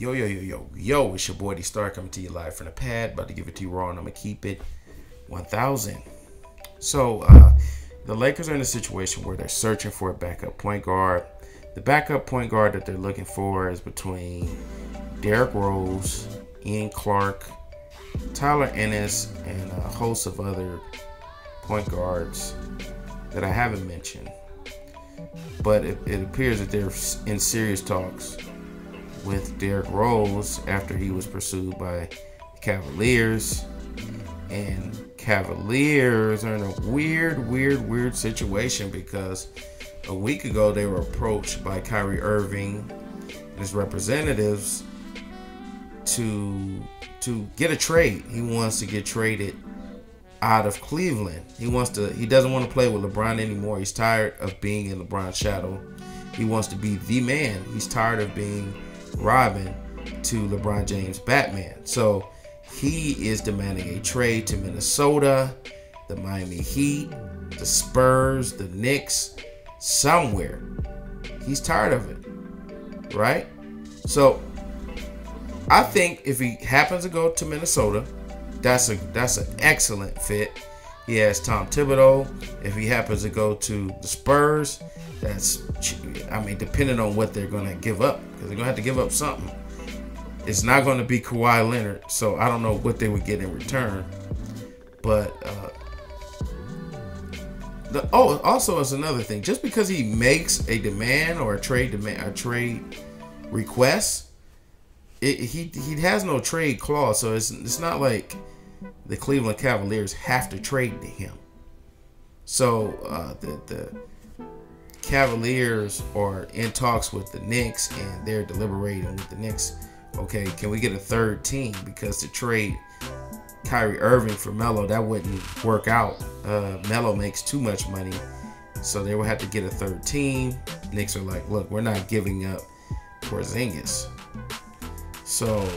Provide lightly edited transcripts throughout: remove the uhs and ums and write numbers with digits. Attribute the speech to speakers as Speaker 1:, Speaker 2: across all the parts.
Speaker 1: Yo, it's your boy D Star coming to you live from the pad. About to give it to you raw, and I'm going to keep it 1,000. So, the Lakers are in a situation where they're searching for a backup point guard. The backup point guard that they're looking for is between Derrick Rose, Ian Clark, Tyler Ennis, and a host of other point guards that I haven't mentioned. But it appears that they're in serious talks with Derrick Rose after he was pursued by the Cavaliers. And Cavaliers are in a weird situation because a week ago they were approached by Kyrie Irving and his representatives to get a trade. He wants to get traded out of Cleveland. He doesn't want to play with LeBron anymore. He's tired of being in LeBron's shadow. He wants to be the man. He's tired of being Robin to LeBron James Batman. So he is demanding a trade to Minnesota, the Miami Heat, the Spurs, the Knicks, somewhere. He's tired of it, right? So I think if he happens to go to Minnesota, that's an excellent fit. He has Tom Thibodeau. If he happens to go to the Spurs, depending on what they're going to give up, because they're going to have to give up something. It's not going to be Kawhi Leonard, so I don't know what they would get in return. But also it's another thing. Just because he makes a demand or a trade request, he has no trade clause, so it's not like the Cleveland Cavaliers have to trade to him. So the Cavaliers are in talks with the Knicks, and they're deliberating with the Knicks. Okay, can we get a third team? Because to trade Kyrie Irving for Melo, that wouldn't work out. Melo makes too much money, so they will have to get a third team. Knicks are like, look, we're not giving up Porzingis. So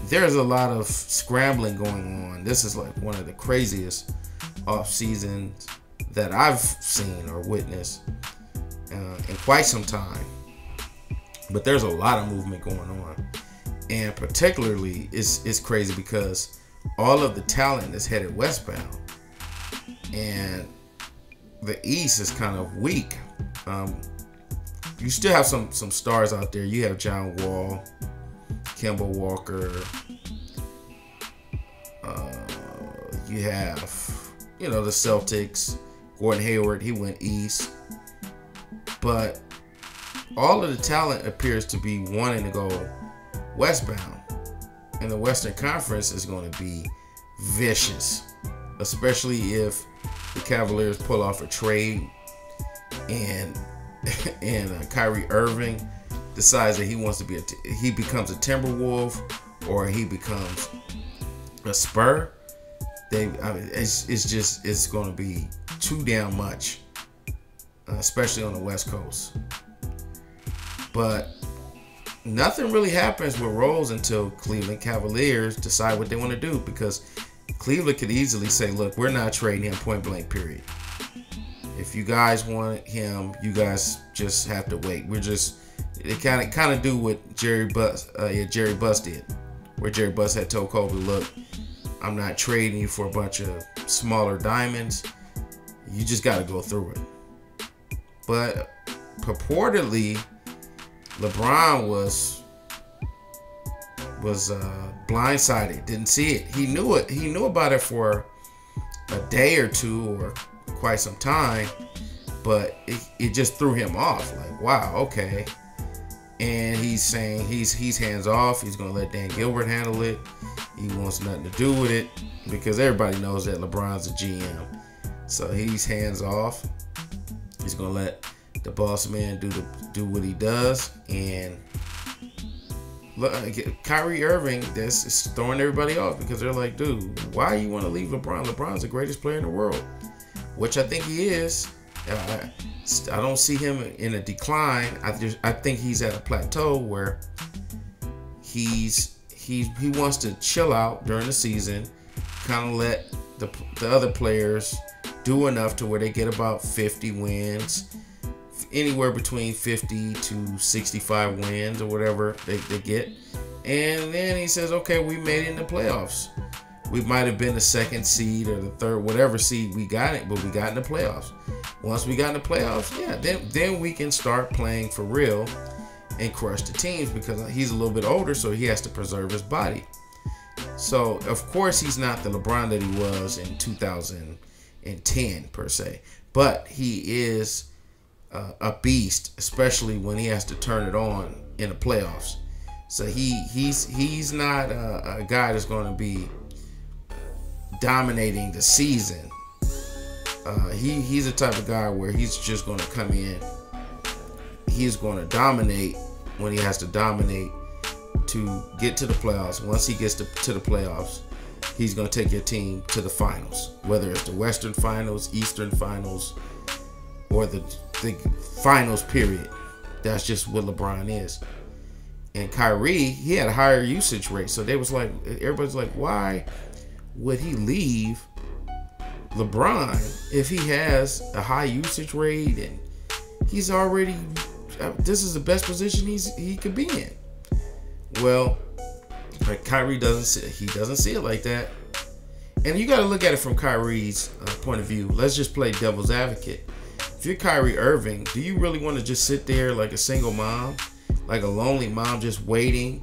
Speaker 1: there's a lot of scrambling going on. This is like one of the craziest off seasons that I've seen or witnessed in quite some time. But there's a lot of movement going on. And particularly, it's crazy because all of the talent is headed westbound. And the East is kind of weak. You still have some stars out there. You have John Wall, Kemba Walker. You have, the Celtics. Gordon Hayward, he went east. But all of the talent appears to be wanting to go westbound. And the Western Conference is going to be vicious, especially if the Cavaliers pull off a trade and Kyrie Irving decides that he wants to he becomes a Timberwolf or he becomes a Spur. It's going to be too damn much, especially on the West Coast. But nothing really happens with Rose until Cleveland Cavaliers decide what they want to do, because Cleveland could easily say, look, we're not trading him, point blank, period. If you guys want him, you guys just have to wait. They kind of do what Jerry Buss did, where Jerry Buss had told Kobe, look, I'm not trading you for a bunch of smaller diamonds. You just got to go through it. But purportedly, LeBron was blindsided, didn't see it. He knew it. He knew about it for a day or two or quite some time, but it just threw him off. Like, wow, okay. And he's saying he's hands off. He's gonna let Dan Gilbert handle it. He wants nothing to do with it because everybody knows that LeBron's a GM. So he's hands off. He's gonna let the boss man do what he does. And look, Kyrie Irving, this is throwing everybody off because they're like, dude, why you want to leave LeBron? LeBron's the greatest player in the world, which I think he is. I don't see him in a decline. I think he's at a plateau where he wants to chill out during the season, kind of let the other players do enough to where they get about 50 wins, anywhere between 50 to 65 wins or whatever they get. And then he says, okay, we made it in the playoffs. We might have been the second seed or the third, whatever seed we got it, but we got in the playoffs. Once we got in the playoffs, yeah, then we can start playing for real and crush the teams, because he's a little bit older, so he has to preserve his body. So, of course, he's not the LeBron that he was in 2010, per se. But he is a beast, especially when he has to turn it on in the playoffs. So he's not a guy that's going to be dominating the season. He's the type of guy where he's just going to come in. He's going to dominate when he has to dominate to get to the playoffs. Once he gets to the playoffs, he's going to take your team to the finals, whether it's the Western Finals, Eastern Finals, or the finals, period. That's just what LeBron is. And Kyrie, he had a higher usage rate. So they was like, everybody's like, why would he leave LeBron if he has a high usage rate and he's already, this is the best position he could be in? Well, Kyrie doesn't see it like that. And you got to look at it from Kyrie's point of view. Let's just play devil's advocate. If you're Kyrie Irving, do you really want to just sit there like a single mom, like a lonely mom, just waiting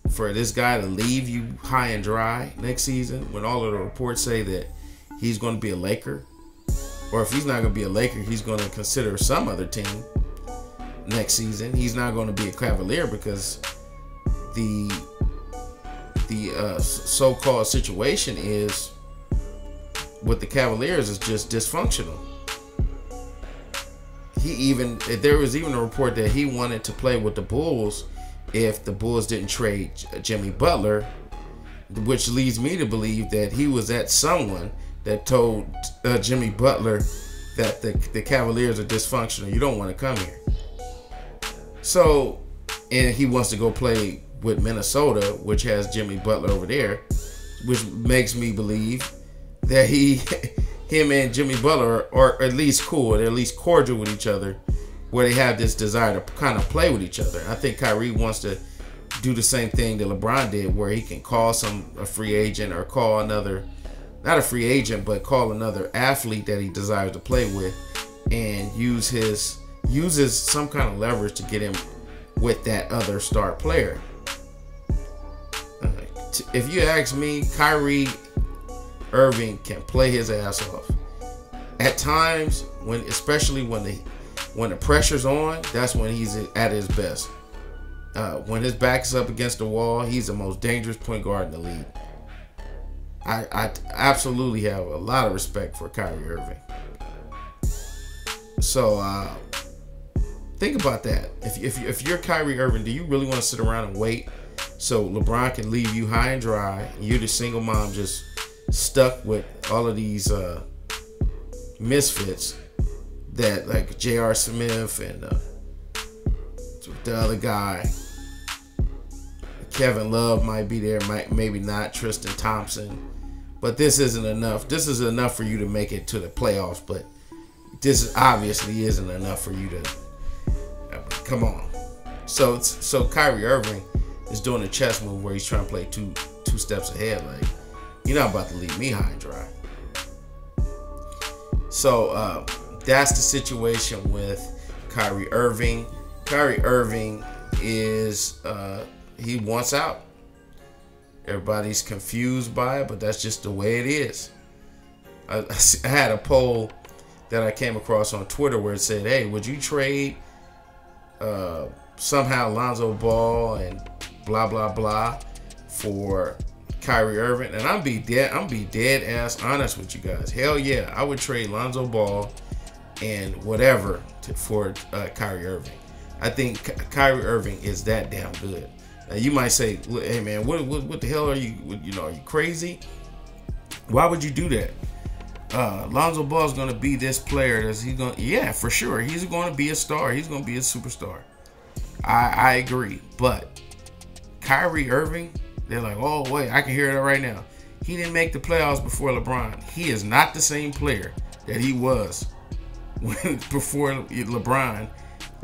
Speaker 1: for this guy to leave you high and dry next season, when all of the reports say that he's going to be a Laker? Or if he's not going to be a Laker, he's going to consider some other team next season. He's not going to be a Cavalier, because the so-called situation is with the Cavaliers is just dysfunctional. There was even a report that he wanted to play with the Bulls if the Bulls didn't trade Jimmy Butler, which leads me to believe that he was at someone that told Jimmy Butler that the Cavaliers are dysfunctional. You don't want to come here. So, and he wants to go play with Minnesota, which has Jimmy Butler over there, which makes me believe that him and Jimmy Butler are at least cool, or at least cordial with each other, where they have this desire to kind of play with each other. I think Kyrie wants to do the same thing that LeBron did, where he can call a free agent, or call another, not a free agent, but call another athlete that he desires to play with, and uses some kind of leverage to get him with that other star player. If you ask me, Kyrie Irving can play his ass off. At times, especially when the pressure's on, that's when he's at his best. When his back is up against the wall, he's the most dangerous point guard in the league. I absolutely have a lot of respect for Kyrie Irving. So think about that. If you're Kyrie Irving, do you really want to sit around and wait so LeBron can leave you high and dry, and you're the single mom just stuck with all of these misfits that, like J.R. Smith and the other guy, Kevin Love might be there, maybe not, Tristan Thompson, but this isn't enough. This is enough for you to make it to the playoffs, but this obviously isn't enough for you to come on. So Kyrie Irving is doing a chess move where he's trying to play two steps ahead. Like, you're not about to leave me high and dry. So that's the situation with Kyrie Irving. Kyrie Irving is he wants out. Everybody's confused by it, but that's just the way it is. I had a poll that I came across on Twitter where it said, "Hey, would you trade somehow Lonzo Ball and blah blah blah for Kyrie Irving?" And I'm be dead ass honest with you guys. Hell yeah, I would trade Lonzo Ball and whatever for Kyrie Irving. I think Kyrie Irving is that damn good. Now you might say, "Hey man, what the hell are you? Are you crazy? Why would you do that?" Lonzo Ball is going to be this player. Yeah, for sure. He's going to be a star. He's going to be a superstar. I agree. But Kyrie Irving, they're like, oh, wait, I can hear that right now. He didn't make the playoffs before LeBron. He is not the same player that he was before LeBron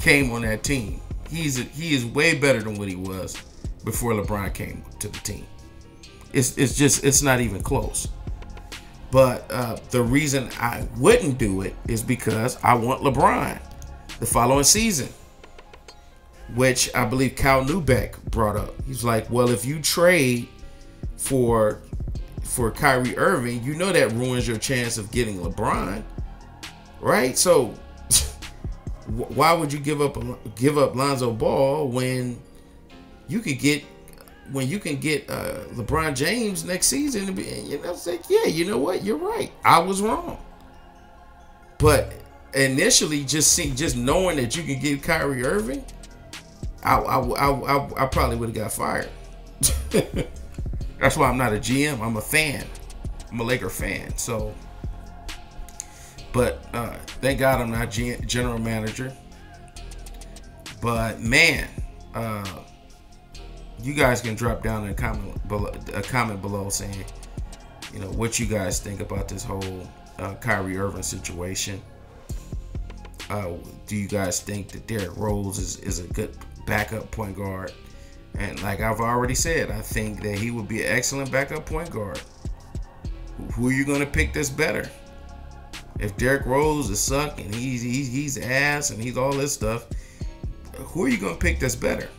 Speaker 1: came on that team. He is way better than what he was before LeBron came to the team. It's not even close. But the reason I wouldn't do it is because I want LeBron the following season, which I believe Cal Neubeck brought up. He's like, well, if you trade for Kyrie Irving, you know that ruins your chance of getting LeBron, right? So why would you give up Lonzo Ball when you can get LeBron James next season? And it's like, yeah, you know what? You're right. I was wrong. But initially, just knowing that you can get Kyrie Irving, I probably would have got fired. That's why I'm not a GM. I'm a fan. I'm a Laker fan. So, but thank God I'm not general manager. But man, you guys can drop down a comment below saying, what you guys think about this whole Kyrie Irving situation. Do you guys think that Derrick Rose is a good backup point guard? And like I've already said, I think that he would be an excellent backup point guard. Who are you going to pick that's better? If Derrick Rose is suck and he's ass and he's all this stuff, who are you going to pick that's better?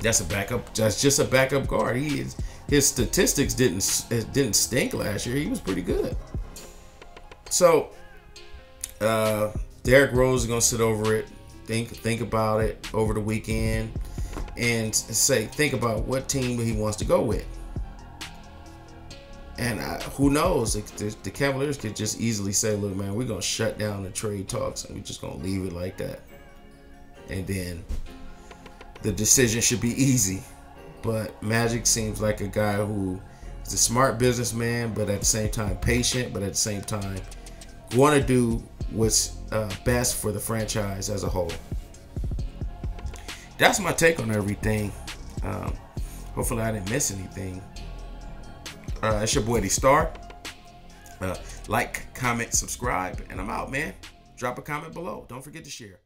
Speaker 1: That's a backup. That's just a backup guard. His statistics didn't stink last year. He was pretty good. So Derrick Rose is going to sit over it. Think about it over the weekend and think about what team he wants to go with. And who knows? The Cavaliers could just easily say, look, man, we're going to shut down the trade talks and we're just going to leave it like that. And then the decision should be easy. But Magic seems like a guy who is a smart businessman, but at the same time patient, but at the same time want to do what's best for the franchise as a whole. That's my take on everything. Hopefully I didn't miss anything. It's your boy D Star. Like, comment, subscribe, and I'm out, man. Drop a comment below. Don't forget to share.